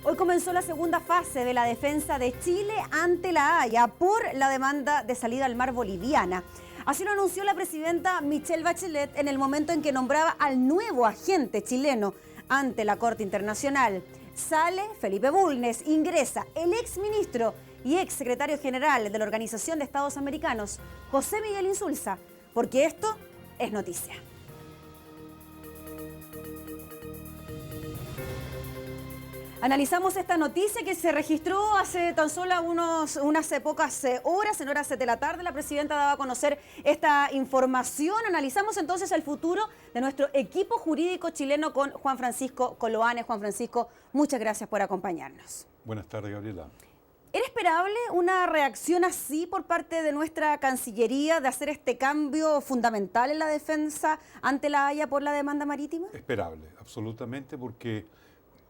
Hoy comenzó la segunda fase de la defensa de Chile ante la Haya por la demanda de salida al mar boliviana. Así lo anunció la presidenta Michelle Bachelet en el momento en que nombraba al nuevo agente chileno ante la Corte Internacional. Sale Felipe Bulnes, ingresa el exministro y exsecretario general de la Organización de Estados Americanos, José Miguel Insulza, porque esto es noticia. Analizamos esta noticia que se registró hace tan solo unas pocas horas, en horas de la tarde. La presidenta daba a conocer esta información. Analizamos entonces el futuro de nuestro equipo jurídico chileno con Juan Francisco Coloane. Juan Francisco, muchas gracias por acompañarnos. Buenas tardes, Gabriela. ¿Era esperable una reacción así por parte de nuestra Cancillería de hacer este cambio fundamental en la defensa ante la Haya por la demanda marítima? Esperable, absolutamente, porque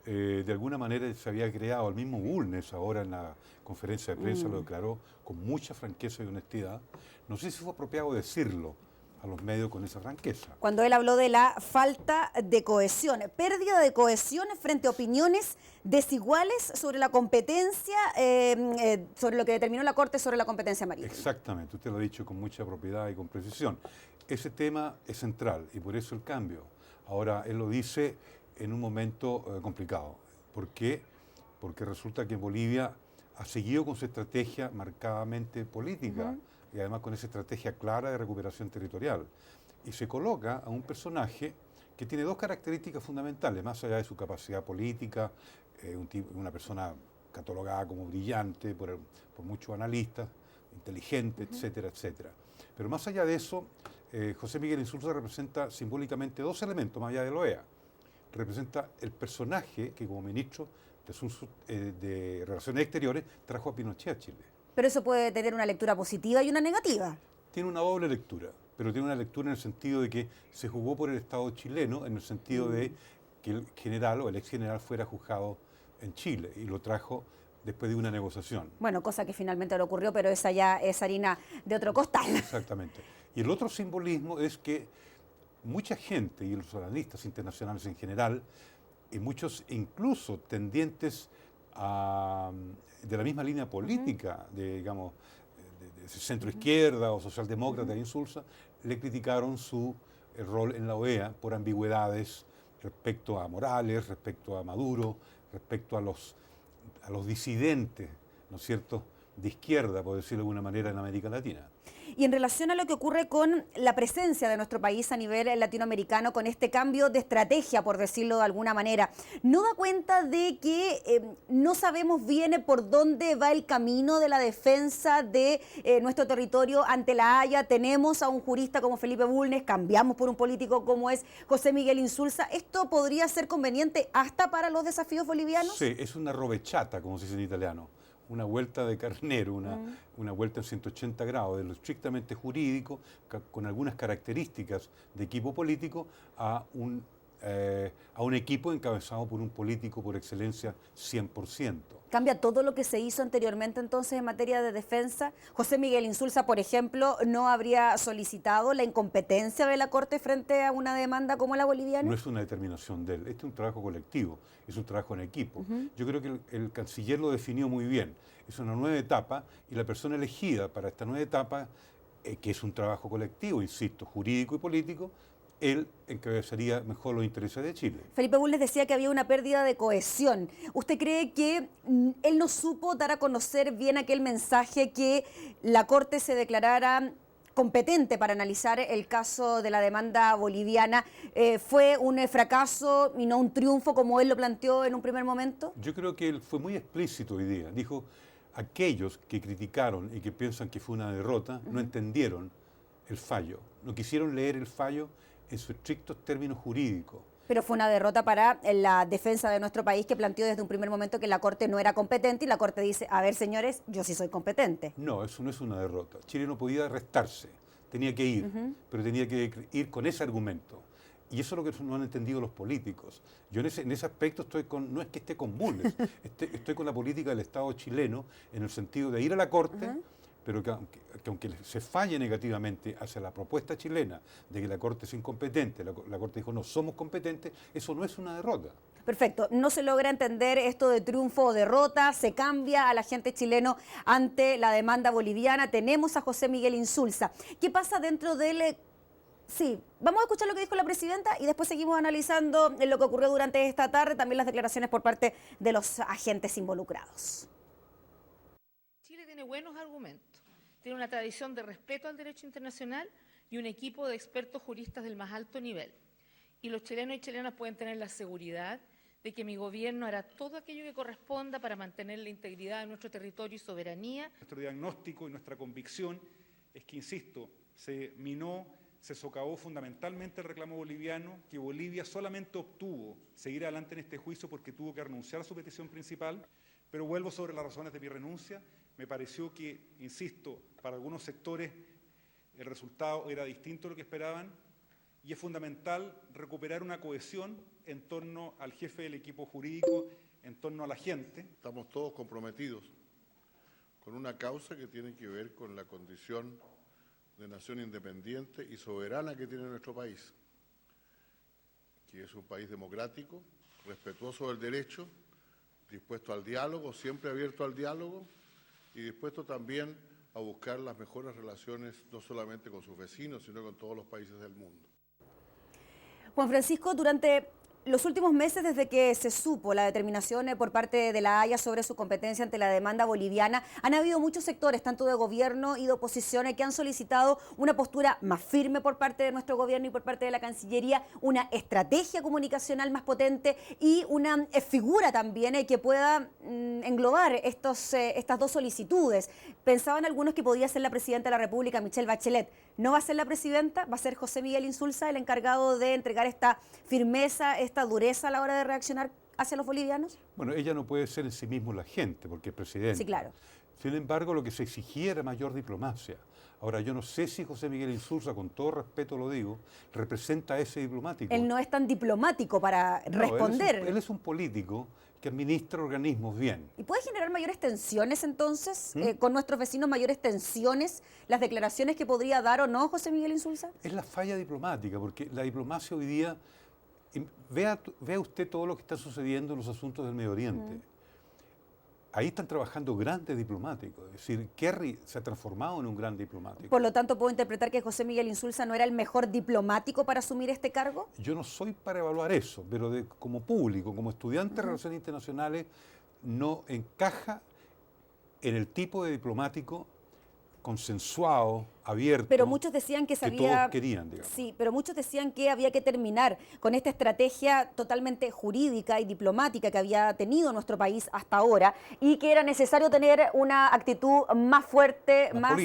de alguna manera se había creado, el mismo Bulnes ahora en la conferencia de prensa lo declaró con mucha franqueza y honestidad. No sé si fue apropiado decirlo a los medios con esa franqueza. Cuando él habló de la falta de cohesión, pérdida de cohesión frente a opiniones desiguales sobre la competencia, sobre lo que determinó la Corte sobre la competencia marítima. Exactamente, usted lo ha dicho con mucha propiedad y con precisión. Ese tema es central y por eso el cambio. Ahora, él lo dice en un momento complicado. ¿Por qué? Porque resulta que Bolivia ha seguido con su estrategia marcadamente política y además con esa estrategia clara de recuperación territorial. Y se coloca a un personaje que tiene dos características fundamentales, más allá de su capacidad política, una persona catalogada como brillante por muchos analistas, inteligente, etcétera, etcétera. Pero más allá de eso, José Miguel Insulza representa simbólicamente dos elementos, más allá de la OEA. Representa el personaje que como ministro de Relaciones Exteriores trajo a Pinochet a Chile. Pero eso puede tener una lectura positiva y una negativa. Tiene una doble lectura, pero tiene una lectura en el sentido de que se jugó por el Estado chileno, en el sentido de que el general o el ex general fuera juzgado en Chile y lo trajo después de una negociación. Bueno, cosa que finalmente no ocurrió, pero esa ya es harina de otro costal. Exactamente. Y el otro simbolismo es que mucha gente, y los analistas internacionales en general, y muchos incluso tendientes de la misma línea política, de centro-izquierda o socialdemócrata de Insulza, le criticaron su rol en la OEA por ambigüedades respecto a Morales, respecto a Maduro, respecto a los disidentes, ¿no es cierto?, de izquierda, por decirlo de alguna manera, en América Latina. Y en relación a lo que ocurre con la presencia de nuestro país a nivel latinoamericano, con este cambio de estrategia, por decirlo de alguna manera, ¿no da cuenta de que no sabemos bien por dónde va el camino de la defensa de nuestro territorio ante la Haya? Tenemos a un jurista como Felipe Bulnes, cambiamos por un político como es José Miguel Insulza. ¿Esto podría ser conveniente hasta para los desafíos bolivianos? Sí, es una rovechata, como se dice en italiano. Una vuelta de carnero, una vuelta en 180 grados, de lo estrictamente jurídico, con algunas características de equipo político, a un equipo encabezado por un político por excelencia 100%. ¿Cambia todo lo que se hizo anteriormente entonces en materia de defensa? José Miguel Insulza, por ejemplo, ¿no habría solicitado la incompetencia de la Corte frente a una demanda como la boliviana? No es una determinación de él, este es un trabajo colectivo, es un trabajo en equipo. Yo creo que el canciller lo definió muy bien. Es una nueva etapa y la persona elegida para esta nueva etapa, que es un trabajo colectivo, insisto, jurídico y político, él encabezaría mejor los intereses de Chile. Felipe Bulnes decía que había una pérdida de cohesión. ¿Usted cree que él no supo dar a conocer bien aquel mensaje que la Corte se declarara competente para analizar el caso de la demanda boliviana? ¿Fue un fracaso y no un triunfo como él lo planteó en un primer momento? Yo creo que él fue muy explícito hoy día. Dijo, aquellos que criticaron y que piensan que fue una derrota no entendieron el fallo, no quisieron leer el fallo en sus estrictos términos jurídicos. Pero fue una derrota para la defensa de nuestro país, que planteó desde un primer momento que la Corte no era competente y la Corte dice, a ver señores, yo sí soy competente. No, eso no es una derrota. Chile no podía restarse, tenía que ir, pero tenía que ir con ese argumento. Y eso es lo que no han entendido los políticos. Yo en ese aspecto no es que esté con Bulnes, estoy con la política del Estado chileno en el sentido de ir a la Corte, pero que aunque se falle negativamente hacia la propuesta chilena de que la Corte es incompetente, la Corte dijo no, somos competentes, eso no es una derrota. Perfecto. No se logra entender esto de triunfo o derrota, se cambia al agente chileno ante la demanda boliviana. Tenemos a José Miguel Insulza. ¿Qué pasa dentro del... Sí, vamos a escuchar lo que dijo la presidenta y después seguimos analizando lo que ocurrió durante esta tarde, también las declaraciones por parte de los agentes involucrados. Chile tiene buenos argumentos, tiene una tradición de respeto al derecho internacional y un equipo de expertos juristas del más alto nivel. Y los chilenos y chilenas pueden tener la seguridad de que mi gobierno hará todo aquello que corresponda para mantener la integridad de nuestro territorio y soberanía. Nuestro diagnóstico y nuestra convicción es que, insisto, se socavó fundamentalmente el reclamo boliviano, que Bolivia solamente obtuvo seguir adelante en este juicio porque tuvo que renunciar a su petición principal, pero vuelvo sobre las razones de mi renuncia. Me pareció que, insisto, para algunos sectores el resultado era distinto a lo que esperaban y es fundamental recuperar una cohesión en torno al jefe del equipo jurídico, en torno a la gente. Estamos todos comprometidos con una causa que tiene que ver con la condición de nación independiente y soberana que tiene nuestro país, que es un país democrático, respetuoso del derecho, dispuesto al diálogo, siempre abierto al diálogo y dispuesto también a buscar las mejores relaciones no solamente con sus vecinos, sino con todos los países del mundo. Juan Francisco, durante los últimos meses, desde que se supo la determinación por parte de la Haya sobre su competencia ante la demanda boliviana, han habido muchos sectores, tanto de gobierno y de oposición, que han solicitado una postura más firme por parte de nuestro gobierno y por parte de la Cancillería, una estrategia comunicacional más potente y una figura también que pueda englobar estas dos solicitudes. Pensaban algunos que podía ser la presidenta de la República, Michelle Bachelet. No va a ser la presidenta, va a ser José Miguel Insulza el encargado de entregar esta firmeza, esta dureza a la hora de reaccionar hacia los bolivianos. Bueno, ella no puede ser en sí mismo la gente, porque es presidente. Sí, claro. Sin embargo, lo que se exigía era mayor diplomacia. Ahora, yo no sé si José Miguel Insulza, con todo respeto lo digo, representa a ese diplomático. Él no es tan diplomático para responder. Él es un político que administra organismos bien. ¿Y puede generar mayores tensiones entonces con nuestros vecinos, mayores tensiones, las declaraciones que podría dar o no José Miguel Insulza? Es la falla diplomática, porque la diplomacia hoy día, vea usted todo lo que está sucediendo en los asuntos del Medio Oriente. Ahí están trabajando grandes diplomáticos, es decir, Kerry se ha transformado en un gran diplomático. Por lo tanto, ¿puedo interpretar que José Miguel Insulza no era el mejor diplomático para asumir este cargo? Yo no soy para evaluar eso, pero como público, como estudiante de Relaciones Internacionales, no encaja en el tipo de diplomático consensuado, abierto, pero muchos decían que todos querían, digamos. Sí, pero muchos decían que había que terminar con esta estrategia totalmente jurídica y diplomática que había tenido nuestro país hasta ahora y que era necesario tener una actitud más fuerte, más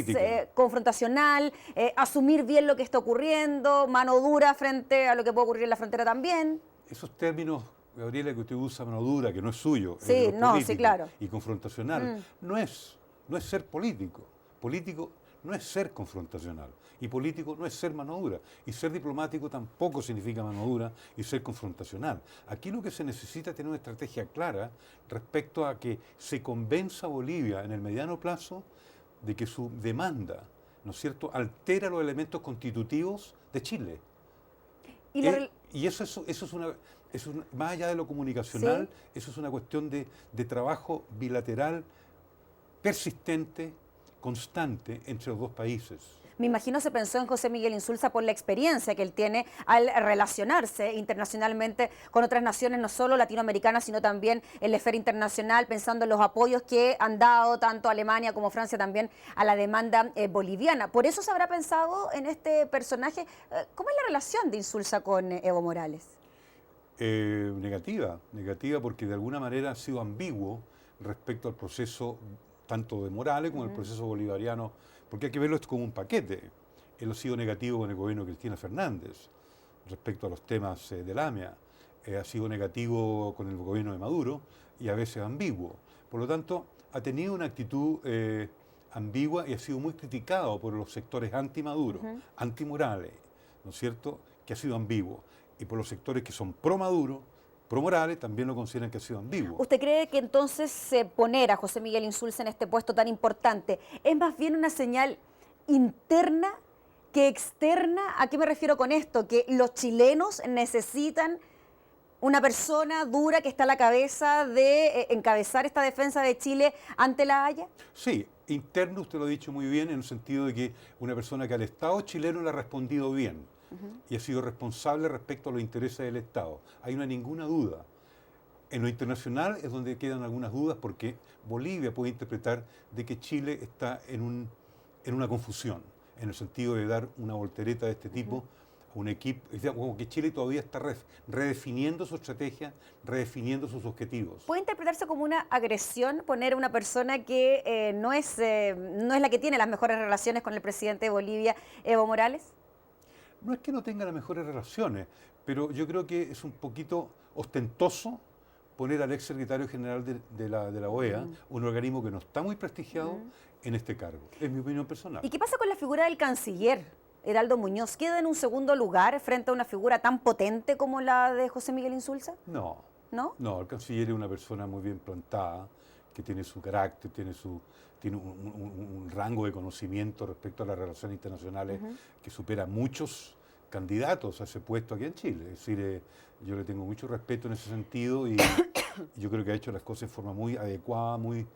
confrontacional, asumir bien lo que está ocurriendo, mano dura frente a lo que puede ocurrir en la frontera también. Esos términos, Gabriela, que usted usa, mano dura, que no es suyo, sí, no, sí, claro, y confrontacional, no es ser político. Político no es ser confrontacional y político no es ser mano dura y ser diplomático tampoco significa mano dura y ser confrontacional. Aquí lo que se necesita es tener una estrategia clara respecto a que se convenza a Bolivia en el mediano plazo de que su demanda, ¿no es cierto?, altera los elementos constitutivos de Chile. Y eso es una, más allá de lo comunicacional, ¿sí? Eso es una cuestión de trabajo bilateral persistente, constante entre los dos países. Me imagino se pensó en José Miguel Insulza por la experiencia que él tiene al relacionarse internacionalmente con otras naciones, no solo latinoamericanas, sino también en la esfera internacional, pensando en los apoyos que han dado tanto Alemania como Francia también a la demanda boliviana. Por eso se habrá pensado en este personaje. ¿Cómo es la relación de Insulza con Evo Morales? Negativa porque de alguna manera ha sido ambiguo respecto al proceso tanto de Morales como el proceso bolivariano, porque hay que verlo esto como un paquete. Él ha sido negativo con el gobierno de Cristina Fernández respecto a los temas del AMIA, ha sido negativo con el gobierno de Maduro y a veces ambiguo. Por lo tanto, ha tenido una actitud ambigua y ha sido muy criticado por los sectores anti-Maduro, anti-Morales, ¿no es cierto?, que ha sido ambiguo, y por los sectores que son pro-Maduro, pro-Morales, también lo consideran que ha sido ambiguo. ¿Usted cree que entonces poner a José Miguel Insulza en este puesto tan importante es más bien una señal interna que externa? ¿A qué me refiero con esto? Que los chilenos necesitan una persona dura que está a la cabeza de encabezar esta defensa de Chile ante la Haya? Sí, interno usted lo ha dicho muy bien, en el sentido de que una persona que al Estado chileno le ha respondido bien y ha sido responsable respecto a los intereses del Estado. Ahí no hay ninguna duda. En lo internacional es donde quedan algunas dudas porque Bolivia puede interpretar de que Chile está en una confusión, en el sentido de dar una voltereta de este tipo a un equipo, como que Chile todavía está redefiniendo su estrategia, redefiniendo sus objetivos. ¿Puede interpretarse como una agresión poner a una persona que no es la que tiene las mejores relaciones con el presidente de Bolivia, Evo Morales? No es que no tenga las mejores relaciones, pero yo creo que es un poquito ostentoso poner al ex secretario general de la OEA, un organismo que no está muy prestigiado, en este cargo. Es mi opinión personal. ¿Y qué pasa con la figura del canciller, Heraldo Muñoz? ¿Queda en un segundo lugar frente a una figura tan potente como la de José Miguel Insulza? No. ¿No? No, el canciller es una persona muy bien plantada, que tiene su carácter, tiene un rango de conocimiento respecto a las relaciones internacionales que supera a muchos candidatos a ese puesto aquí en Chile. Es decir, yo le tengo mucho respeto en ese sentido y yo creo que ha hecho las cosas de forma muy adecuada, muy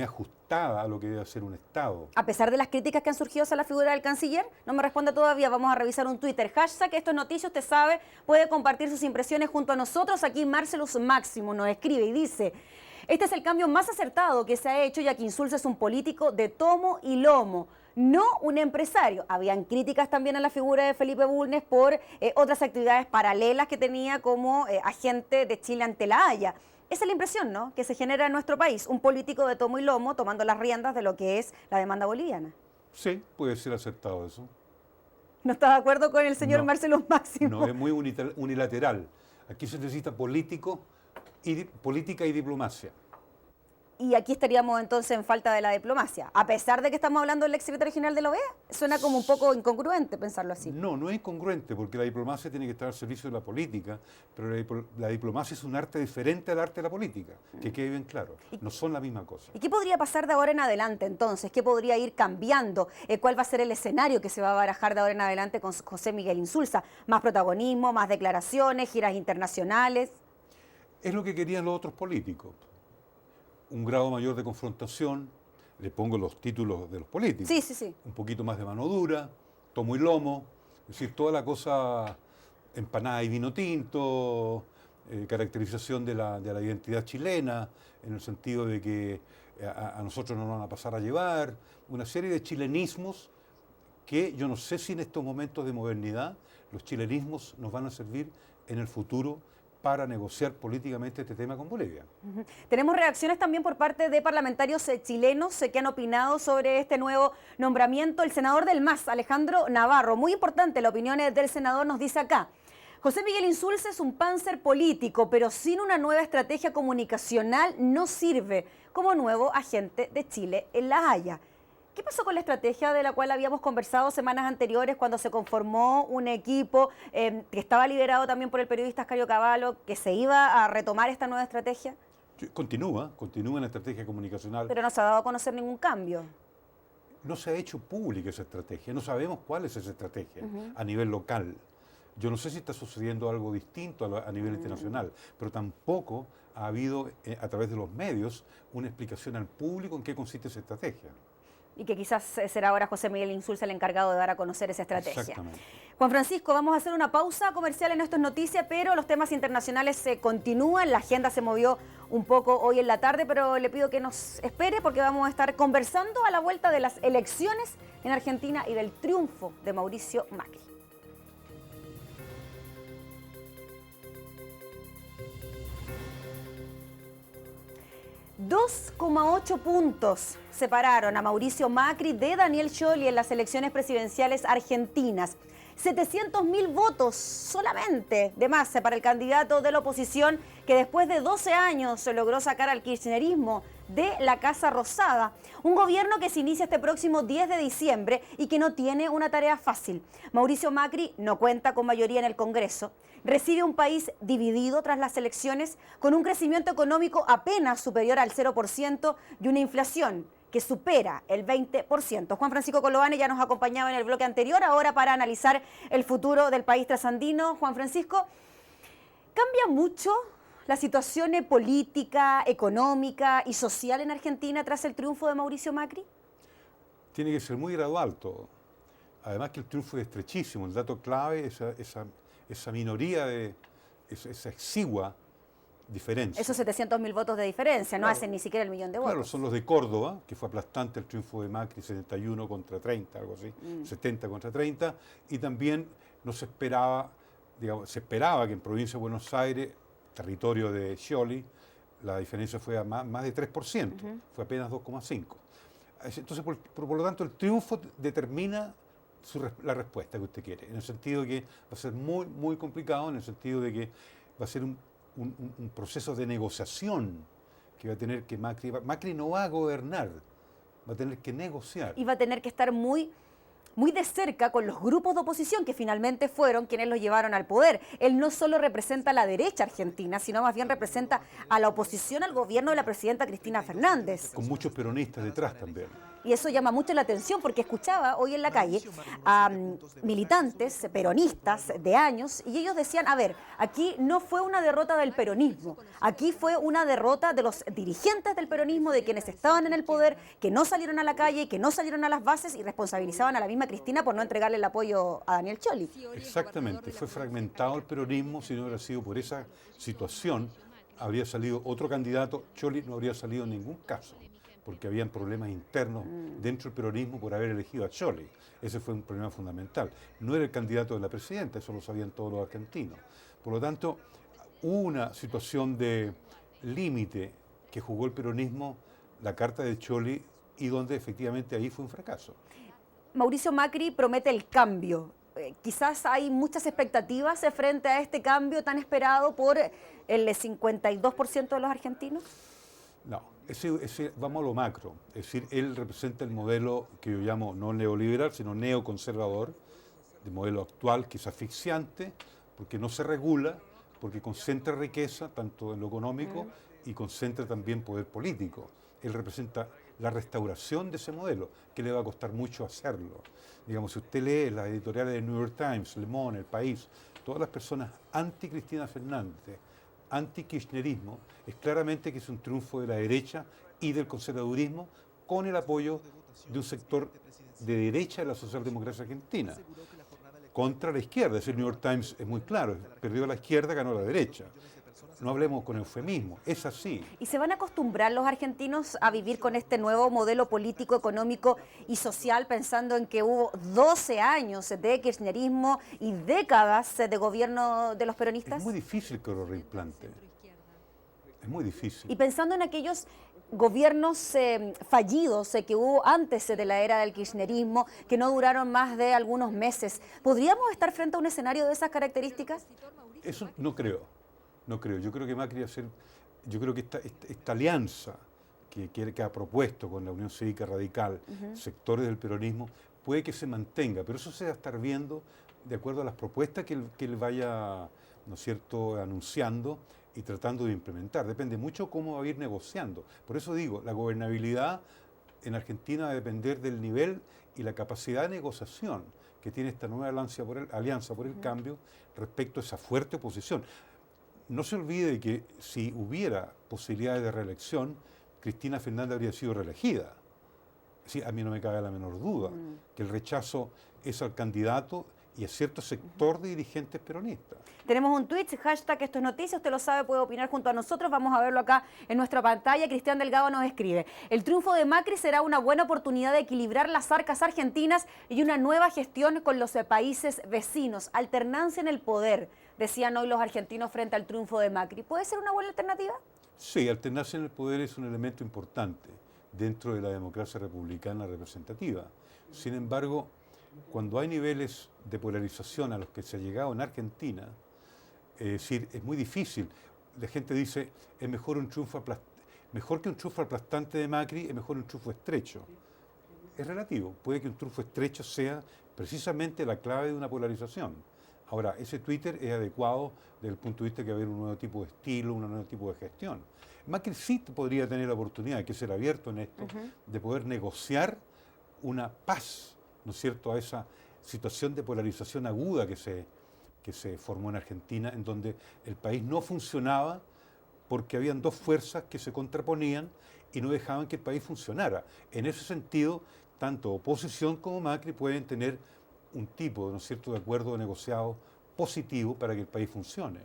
ajustada a lo que debe hacer un Estado. A pesar de las críticas que han surgido hacia la figura del canciller, no me responde todavía. Vamos a revisar un Twitter. Hashtag Esto es Noticia, usted sabe, puede compartir sus impresiones junto a nosotros. Aquí Marcelus Máximo nos escribe y dice: este es el cambio más acertado que se ha hecho, ya que Insulza es un político de tomo y lomo, no un empresario. Habían críticas también a la figura de Felipe Bulnes por otras actividades paralelas que tenía como agente de Chile ante la Haya. Esa es la impresión, ¿no?, que se genera en nuestro país, un político de tomo y lomo tomando las riendas de lo que es la demanda boliviana. Sí, puede ser acertado eso. ¿No está de acuerdo con el señor Marcelus Máximo? No, es muy unilateral. Aquí se necesita política y diplomacia. Y aquí estaríamos entonces en falta de la diplomacia, a pesar de que estamos hablando del exsecretario general de la OEA. Suena como un poco incongruente pensarlo así. No, no es incongruente, porque la diplomacia tiene que estar al servicio de la política, pero la diplomacia es un arte diferente al arte de la política, que quede bien claro. No son la misma cosa. ¿Y qué podría pasar de ahora en adelante entonces? ¿Qué podría ir cambiando? ¿Cuál va a ser el escenario que se va a barajar de ahora en adelante con José Miguel Insulza? ¿Más protagonismo, más declaraciones, giras internacionales? Es lo que querían los otros políticos. Un grado mayor de confrontación, le pongo los títulos de los políticos. Sí, sí, sí. Un poquito más de mano dura, tomo y lomo, es decir, toda la cosa empanada y vino tinto, caracterización de la identidad chilena, en el sentido de que a nosotros no nos van a pasar a llevar, una serie de chilenismos que yo no sé si en estos momentos de modernidad los chilenismos nos van a servir en el futuro para negociar políticamente este tema con Bolivia. Tenemos reacciones también por parte de parlamentarios chilenos que han opinado sobre este nuevo nombramiento. El senador del MAS, Alejandro Navarro, muy importante la opinión del senador, nos dice acá: José Miguel Insulza es un pánzer político, pero sin una nueva estrategia comunicacional no sirve como nuevo agente de Chile en La Haya. ¿Qué pasó con la estrategia de la cual habíamos conversado semanas anteriores cuando se conformó un equipo que estaba liderado también por el periodista Ascario Cavallo, que se iba a retomar esta nueva estrategia? Continúa la estrategia comunicacional. Pero no se ha dado a conocer ningún cambio. No se ha hecho pública esa estrategia, no sabemos cuál es esa estrategia a nivel local. Yo no sé si está sucediendo algo distinto a nivel internacional, pero tampoco ha habido a través de los medios una explicación al público en qué consiste esa estrategia. Y que quizás será ahora José Miguel Insulza el encargado de dar a conocer esa estrategia. Exactamente. Juan Francisco, vamos a hacer una pausa comercial en Esto es Noticia, pero los temas internacionales se continúan. La agenda se movió un poco hoy en la tarde, pero le pido que nos espere porque vamos a estar conversando a la vuelta de las elecciones en Argentina y del triunfo de Mauricio Macri. 2,8 puntos separaron a Mauricio Macri de Daniel Scioli en las elecciones presidenciales argentinas. 700.000 votos solamente de más para el candidato de la oposición que después de 12 años logró sacar al kirchnerismo de la Casa Rosada. Un gobierno que se inicia este próximo 10 de diciembre y que no tiene una tarea fácil. Mauricio Macri no cuenta con mayoría en el Congreso. Recibe un país dividido tras las elecciones, con un crecimiento económico apenas superior al 0% y una inflación que supera el 20%. Juan Francisco Colobane ya nos acompañaba en el bloque anterior, ahora para analizar el futuro del país trasandino. Juan Francisco, ¿Cambia mucho la situación política, económica y social en Argentina tras el triunfo de Mauricio Macri? Tiene que ser muy gradual todo. Además que el triunfo es estrechísimo. El dato clave es esa minoría, esa exigua diferencia. Esos 700.000 votos de diferencia, no Claro. hacen ni siquiera el millón de votos. Claro, son los de Córdoba, que fue aplastante el triunfo de Macri, 71 contra 30, algo así, 70 contra 30, y también no se esperaba, digamos, se esperaba que en provincia de Buenos Aires, territorio de Scioli, la diferencia fue a más de 3%, fue apenas 2,5%. Entonces, por lo tanto, el triunfo determina la respuesta que usted quiere, en el sentido de que va a ser muy, muy complicado, en el sentido de que va a ser un proceso de negociación que va a tener que Macri no va a gobernar, va a tener que negociar. Y va a tener que estar muy de cerca con los grupos de oposición que finalmente fueron quienes los llevaron al poder. Él no solo representa a la derecha argentina, sino más bien representa a la oposición al gobierno de la presidenta Cristina Fernández. Con muchos peronistas detrás también. Y eso llama mucho la atención porque escuchaba hoy en la calle a militantes peronistas de años y ellos decían, a ver, aquí no fue una derrota del peronismo, aquí fue una derrota de los dirigentes del peronismo, de quienes estaban en el poder, que no salieron a la calle, que no salieron a las bases y responsabilizaban a la misma Cristina por no entregarle el apoyo a Daniel Scioli. Exactamente, fue fragmentado el peronismo. Si no hubiera sido por esa situación, habría salido otro candidato, Scioli no habría salido en ningún caso, porque habían problemas internos dentro del peronismo por haber elegido a Scioli. Ese fue un problema fundamental. No era el candidato de la presidenta, eso lo sabían todos los argentinos. Por lo tanto, hubo una situación de límite que jugó el peronismo, la carta de Scioli, y donde efectivamente ahí fue un fracaso. Mauricio Macri promete el cambio. Quizás hay muchas expectativas frente a este cambio tan esperado por el 52% de los argentinos. No, vamos a lo macro. Es decir, él representa el modelo que yo llamo no neoliberal, sino neoconservador, el modelo actual que es asfixiante, porque no se regula, porque concentra riqueza, tanto en lo económico, y concentra también poder político. Él representa la restauración de ese modelo, que le va a costar mucho hacerlo. Digamos, si usted lee las editoriales de New York Times, Le Monde, El País, todas las personas anti-Cristina Fernández, anti-kirchnerismo, es claramente que es un triunfo de la derecha y del conservadurismo con el apoyo de un sector de derecha de la socialdemocracia argentina contra la izquierda. Es decir, el New York Times es muy claro, perdió la izquierda, ganó la derecha. No hablemos con eufemismo, es así. ¿Y se van a acostumbrar los argentinos a vivir con este nuevo modelo político, económico y social, pensando en que hubo 12 años de kirchnerismo y décadas de gobierno de los peronistas? Es muy difícil que lo reimplante. Es muy difícil. Y pensando en aquellos gobiernos fallidos que hubo antes de la era del kirchnerismo, que no duraron más de algunos meses, ¿podríamos estar frente a un escenario de esas características? Eso no creo. No creo. Yo creo que Macri yo creo que esta alianza que ha propuesto con la Unión Cívica Radical, sectores del peronismo, puede que se mantenga, pero eso se va a estar viendo de acuerdo a las propuestas que él vaya, ¿no es cierto?, anunciando y tratando de implementar. Depende mucho cómo va a ir negociando. Por eso digo, la gobernabilidad en Argentina va a depender del nivel y la capacidad de negociación que tiene esta nueva alianza por el cambio respecto a esa fuerte oposición. No se olvide que si hubiera posibilidades de reelección, Cristina Fernández habría sido reelegida. Sí, a mí no me cabe la menor duda que el rechazo es al candidato y a cierto sector de dirigentes peronistas. Tenemos un tweet, hashtag Esto es Noticia, usted lo sabe, puede opinar junto a nosotros, vamos a verlo acá en nuestra pantalla. Cristian Delgado nos escribe: el triunfo de Macri será una buena oportunidad de equilibrar las arcas argentinas y una nueva gestión con los países vecinos. Alternancia en el poder, decían hoy los argentinos frente al triunfo de Macri. ¿Puede ser una buena alternativa? Sí, alternancia en el poder es un elemento importante dentro de la democracia republicana representativa. Sin embargo, cuando hay niveles de polarización a los que se ha llegado en Argentina, es decir, es muy difícil. La gente dice, es mejor que un triunfo aplastante de Macri, es mejor un triunfo estrecho. Es relativo, puede que un triunfo estrecho sea precisamente la clave de una polarización. Ahora, ese Twitter es adecuado desde el punto de vista de que va a haber un nuevo tipo de estilo, un nuevo tipo de gestión. Macri sí podría tener la oportunidad, hay que ser abierto en esto, de poder negociar una paz, ¿no es cierto?, a esa situación de polarización aguda que se que se formó en Argentina, en donde el país no funcionaba porque habían dos fuerzas que se contraponían y no dejaban que el país funcionara. En ese sentido, tanto oposición como Macri pueden tener un tipo, ¿no es cierto?, de acuerdo negociado positivo para que el país funcione.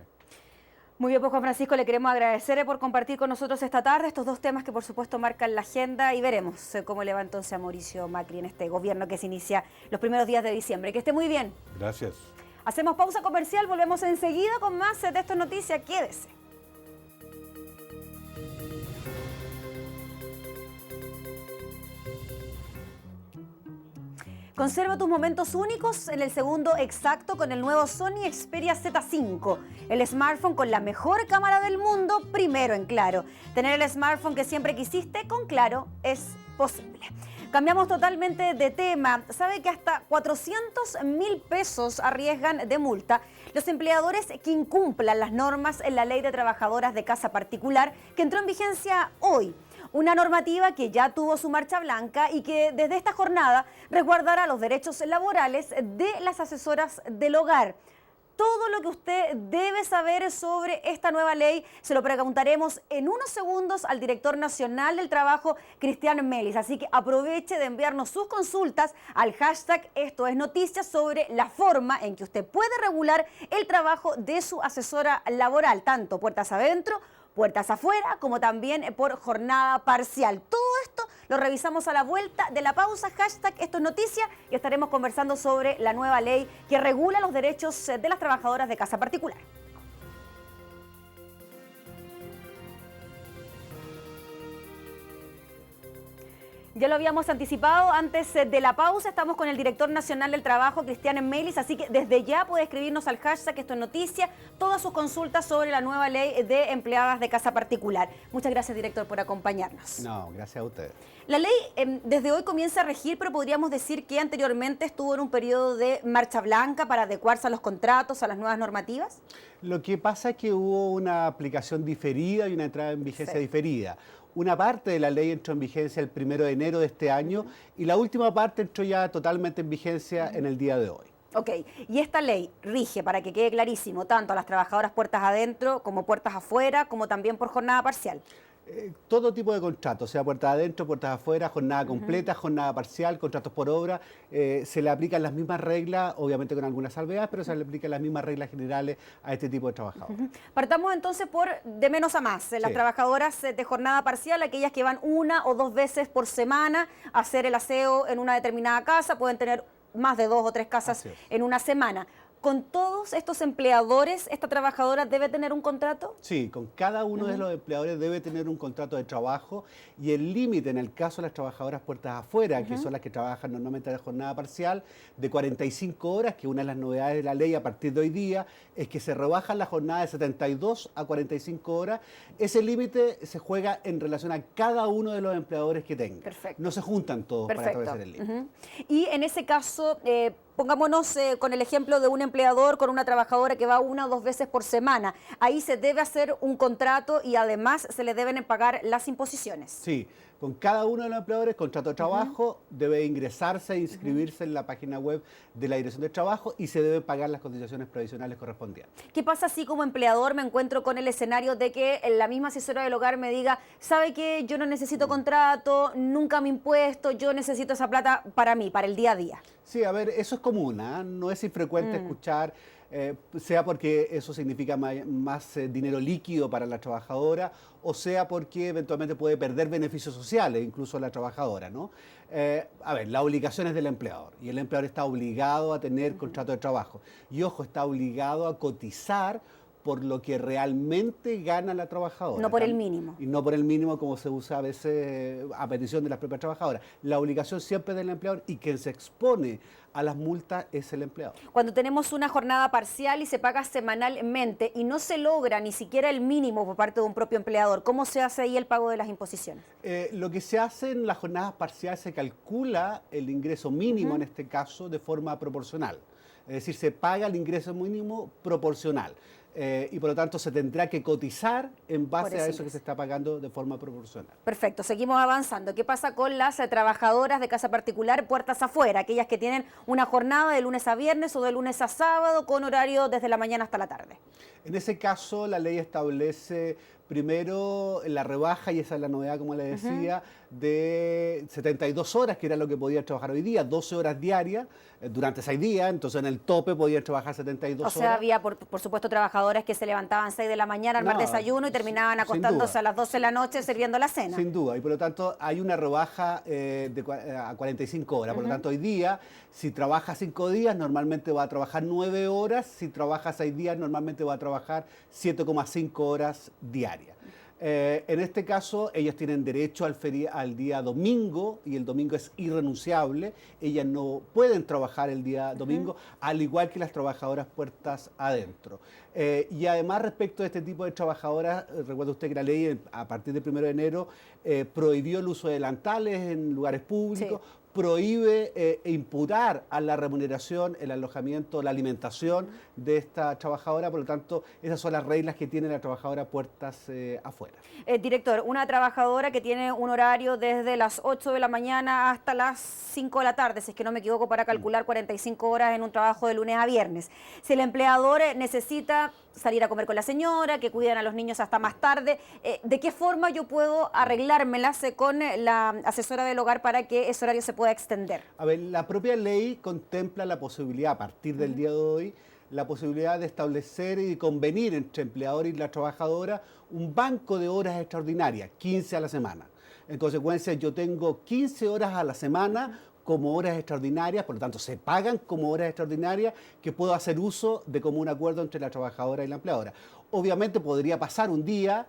Muy bien, pues Juan Francisco, le queremos agradecer por compartir con nosotros esta tarde estos dos temas que por supuesto marcan la agenda y veremos cómo le va entonces a Mauricio Macri en este gobierno que se inicia los primeros días de diciembre. Que esté muy bien. Gracias. Hacemos pausa comercial, volvemos enseguida con más de Esto es Noticia. Quédese. Conserva tus momentos únicos en el segundo exacto con el nuevo Sony Xperia Z5, el smartphone con la mejor cámara del mundo, primero en Claro. Tener el smartphone que siempre quisiste con Claro es posible. Cambiamos totalmente de tema. ¿Sabe que hasta 400.000 pesos arriesgan de multa los empleadores que incumplan las normas en la Ley de Trabajadoras de Casa Particular, que entró en vigencia hoy? Una normativa que ya tuvo su marcha blanca y que desde esta jornada resguardará los derechos laborales de las asesoras del hogar. Todo lo que usted debe saber sobre esta nueva ley se lo preguntaremos en unos segundos al director nacional del trabajo, Cristian Melis. Así que aproveche de enviarnos sus consultas al hashtag Esto es Noticias sobre la forma en que usted puede regular el trabajo de su asesora laboral, tanto puertas adentro, puertas afuera, como también por jornada parcial. Todo esto lo revisamos a la vuelta de la pausa, hashtag Esto es Noticia, y estaremos conversando sobre la nueva ley que regula los derechos de las trabajadoras de casa particular. Ya lo habíamos anticipado antes de la pausa, estamos con el director nacional del trabajo, Cristian Melis, así que desde ya puede escribirnos al hashtag Esto es Noticia todas sus consultas sobre la nueva ley de empleadas de casa particular. Muchas gracias, director, por acompañarnos. No, gracias a ustedes. La ley desde hoy comienza a regir, pero podríamos decir que anteriormente estuvo en un periodo de marcha blanca para adecuarse a los contratos, a las nuevas normativas. Lo que pasa es que hubo una aplicación diferida y una entrada en vigencia diferida. Una parte de la ley entró en vigencia el 1 de enero de este año y la última parte entró ya totalmente en vigencia en el día de hoy. Ok, y esta ley rige, para que quede clarísimo, tanto a las trabajadoras puertas adentro como puertas afuera, como también por jornada parcial. Todo tipo de contratos, sea puertas adentro, puertas afuera, jornada completa, jornada parcial, contratos por obra, se le aplican las mismas reglas, obviamente con algunas salvedades, pero se le aplican las mismas reglas generales a este tipo de trabajadores. Partamos entonces por de menos a más. Las trabajadoras de jornada parcial, aquellas que van 1 o 2 veces por semana a hacer el aseo en una determinada casa, pueden tener más de 2 o 3 casas en una semana. ¿Con todos estos empleadores, esta trabajadora debe tener un contrato? Sí, con cada uno de los empleadores debe tener un contrato de trabajo y el límite en el caso de las trabajadoras puertas afuera, que son las que trabajan normalmente de jornada parcial, de 45 horas, que una de las novedades de la ley a partir de hoy día es que se rebajan la jornada de 72 a 45 horas. Ese límite se juega en relación a cada uno de los empleadores que tenga. Perfecto. No se juntan todos para establecer el límite. Y en ese caso, pongámonos con el ejemplo de un empleador con una trabajadora que va 1 o 2 veces por semana. Ahí se debe hacer un contrato y además se le deben pagar las imposiciones. Sí, con cada uno de los empleadores, contrato de trabajo, debe ingresarse e inscribirse en la página web de la Dirección de Trabajo y se deben pagar las cotizaciones provisionales correspondientes. ¿Qué pasa si como empleador me encuentro con el escenario de que la misma asesora del hogar me diga, ¿sabe qué? Yo no necesito contrato, nunca me impuesto, yo necesito esa plata para mí, para el día a día? Sí, a ver, eso es común, no es infrecuente escuchar, sea porque eso significa más dinero líquido para la trabajadora o sea porque eventualmente puede perder beneficios sociales, incluso la trabajadora, ¿no? A ver, la obligación es del empleador y el empleador está obligado a tener contrato de trabajo y, ojo, está obligado a cotizar por lo que realmente gana la trabajadora. No por el mínimo. Y no por el mínimo como se usa a veces a petición de las propias trabajadoras. La obligación siempre es del empleador y quien se expone a las multas es el empleador. Cuando tenemos una jornada parcial y se paga semanalmente y no se logra ni siquiera el mínimo por parte de un propio empleador, ¿cómo se hace ahí el pago de las imposiciones? Lo que se hace en las jornadas parciales se calcula el ingreso mínimo en este caso de forma proporcional. Es decir, se paga el ingreso mínimo proporcional. y por lo tanto se tendrá que cotizar en base a eso que ingreso. se está pagando de forma proporcional. Perfecto, seguimos avanzando. ¿Qué pasa con las trabajadoras de casa particular puertas afuera? Aquellas que tienen una jornada de lunes a viernes o de lunes a sábado con horario desde la mañana hasta la tarde. En ese caso, la ley establece primero la rebaja, y esa es la novedad, como le decía, de 72 horas, que era lo que podía trabajar hoy día, 12 horas diarias durante 6 días, entonces en el tope podían trabajar 72 horas. O sea, había, por supuesto, trabajadores que se levantaban 6 de la mañana, armar desayuno y terminaban acostándose a las 12 de la noche sirviendo la cena. Sin duda, y por lo tanto hay una rebaja a 45 horas. Por lo tanto, hoy día, si trabaja 5 días, normalmente va a trabajar 9 horas. Si trabaja 6 días, normalmente va a trabajar 7,5 horas diarias. En este caso, ellas tienen derecho al día domingo, y el domingo es irrenunciable. Ellas no pueden trabajar el día domingo, al igual que las trabajadoras puertas adentro. Y además, respecto a este tipo de trabajadoras, recuerda usted que la ley a partir del 1 de enero prohibió el uso de delantales en lugares públicos. Sí. Prohíbe imputar a la remuneración, el alojamiento, la alimentación de esta trabajadora. Por lo tanto, esas son las reglas que tiene la trabajadora puertas afuera. Director, una trabajadora que tiene un horario desde las 8 de la mañana hasta las 5 de la tarde, si es que no me equivoco, para calcular 45 horas en un trabajo de lunes a viernes. Si el empleador necesita salir a comer con la señora, que cuidan a los niños hasta más tarde, ¿de qué forma yo puedo arreglármelas con la asesora del hogar para que ese horario se pueda extender? A ver, la propia ley contempla la posibilidad, a partir del día de hoy, la posibilidad de establecer y convenir entre empleador y la trabajadora un banco de horas extraordinarias, 15 a la semana. En consecuencia, yo tengo 15 horas a la semana como horas extraordinarias, por lo tanto se pagan como horas extraordinarias que puedo hacer uso de común acuerdo entre la trabajadora y la empleadora. Obviamente podría pasar un día,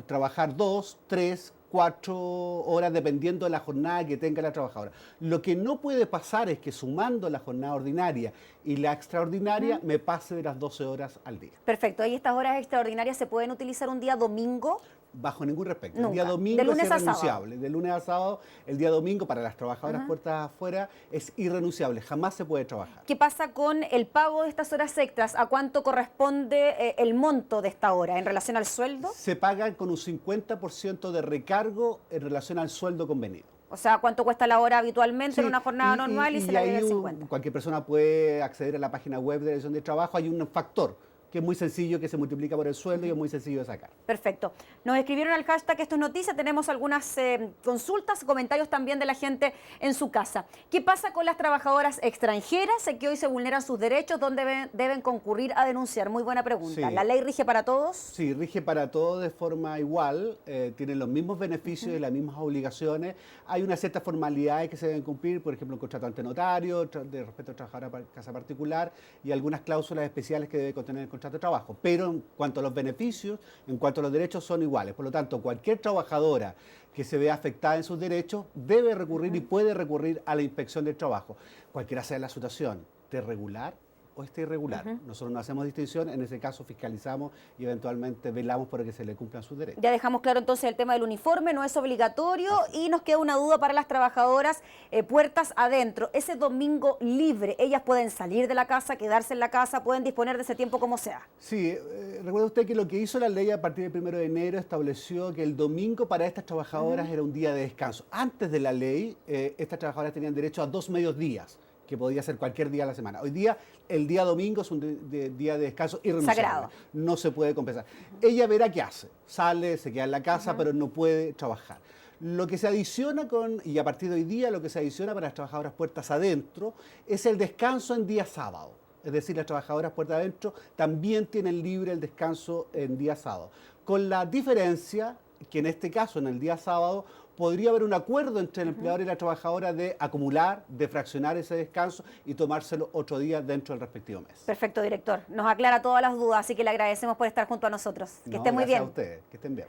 trabajar 2, 3, 4 horas dependiendo de la jornada que tenga la trabajadora. Lo que no puede pasar es que sumando la jornada ordinaria y la extraordinaria me pase de las 12 horas al día. Perfecto. ¿Y estas horas extraordinarias se pueden utilizar un día domingo? Bajo ningún respecto. Nunca. El día domingo es irrenunciable. Sábado. De lunes a sábado, el día domingo para las trabajadoras puertas afuera es irrenunciable. Jamás se puede trabajar. ¿Qué pasa con el pago de estas horas extras? ¿A cuánto corresponde el monto de esta hora en relación al sueldo? Se pagan con un 50% de recargo en relación al sueldo convenido. O sea, ¿cuánto cuesta la hora habitualmente en una jornada normal y se le agrega el 50? Cualquier persona puede acceder a la página web de la Dirección de Trabajo. Hay un factor que es muy sencillo, que se multiplica por el sueldo y es muy sencillo de sacar. Perfecto. Nos escribieron al hashtag Esto es Noticia, tenemos algunas consultas, comentarios también de la gente en su casa. ¿Qué pasa con las trabajadoras extranjeras que hoy se vulneran sus derechos? ¿Dónde deben concurrir a denunciar? Muy buena pregunta. Sí. ¿La ley rige para todos? Sí, rige para todos de forma igual, tienen los mismos beneficios y las mismas obligaciones. Hay una cierta formalidades que se deben cumplir, por ejemplo, el contrato ante notario, de respecto a trabajadora casa particular y algunas cláusulas especiales que debe contener el contrato de trabajo, pero en cuanto a los beneficios, en cuanto a los derechos son iguales. Por lo tanto, cualquier trabajadora que se vea afectada en sus derechos debe recurrir y puede recurrir a la inspección del trabajo, cualquiera sea la situación, de regular o esté irregular. Nosotros no hacemos distinción, en ese caso fiscalizamos y eventualmente velamos para que se le cumplan sus derechos. Ya dejamos claro entonces el tema del uniforme, no es obligatorio y nos queda una duda para las trabajadoras puertas adentro. Ese domingo libre, ellas pueden salir de la casa, quedarse en la casa, pueden disponer de ese tiempo como sea. Sí, recuerda usted que lo que hizo la ley a partir del 1 de enero estableció que el domingo para estas trabajadoras era un día de descanso. Antes de la ley, estas trabajadoras tenían derecho a 2 mediodías, que podía ser cualquier día de la semana. Hoy día, el día domingo es un día de descanso irrenunciable. Sagrado. No se puede compensar. Ella verá qué hace. Sale, se queda en la casa, pero no puede trabajar. Lo que se adiciona y a partir de hoy día, lo que se adiciona para las trabajadoras puertas adentro es el descanso en día sábado. Es decir, las trabajadoras puertas adentro también tienen libre el descanso en día sábado. Con la diferencia que en este caso, en el día sábado, podría haber un acuerdo entre el empleador y la trabajadora de acumular, de fraccionar ese descanso y tomárselo otro día dentro del respectivo mes. Perfecto, director. Nos aclara todas las dudas, así que le agradecemos por estar junto a nosotros. Que esté muy bien. Gracias a ustedes, que estén bien.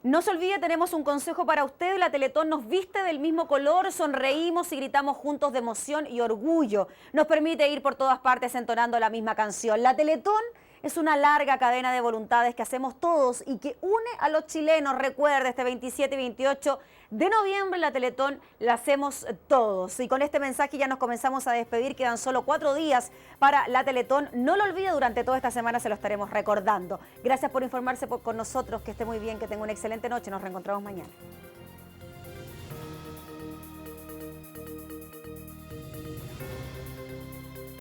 No se olvide, tenemos un consejo para usted. La Teletón nos viste del mismo color, sonreímos y gritamos juntos de emoción y orgullo. Nos permite ir por todas partes entonando la misma canción. La Teletón Es una larga cadena de voluntades que hacemos todos y que une a los chilenos. Recuerda, este 27 y 28 de noviembre la Teletón la hacemos todos. Y con este mensaje ya nos comenzamos a despedir. Quedan solo 4 días para la Teletón. No lo olvide, durante toda esta semana se lo estaremos recordando. Gracias por informarse con nosotros. Que esté muy bien, que tenga una excelente noche. Nos reencontramos mañana.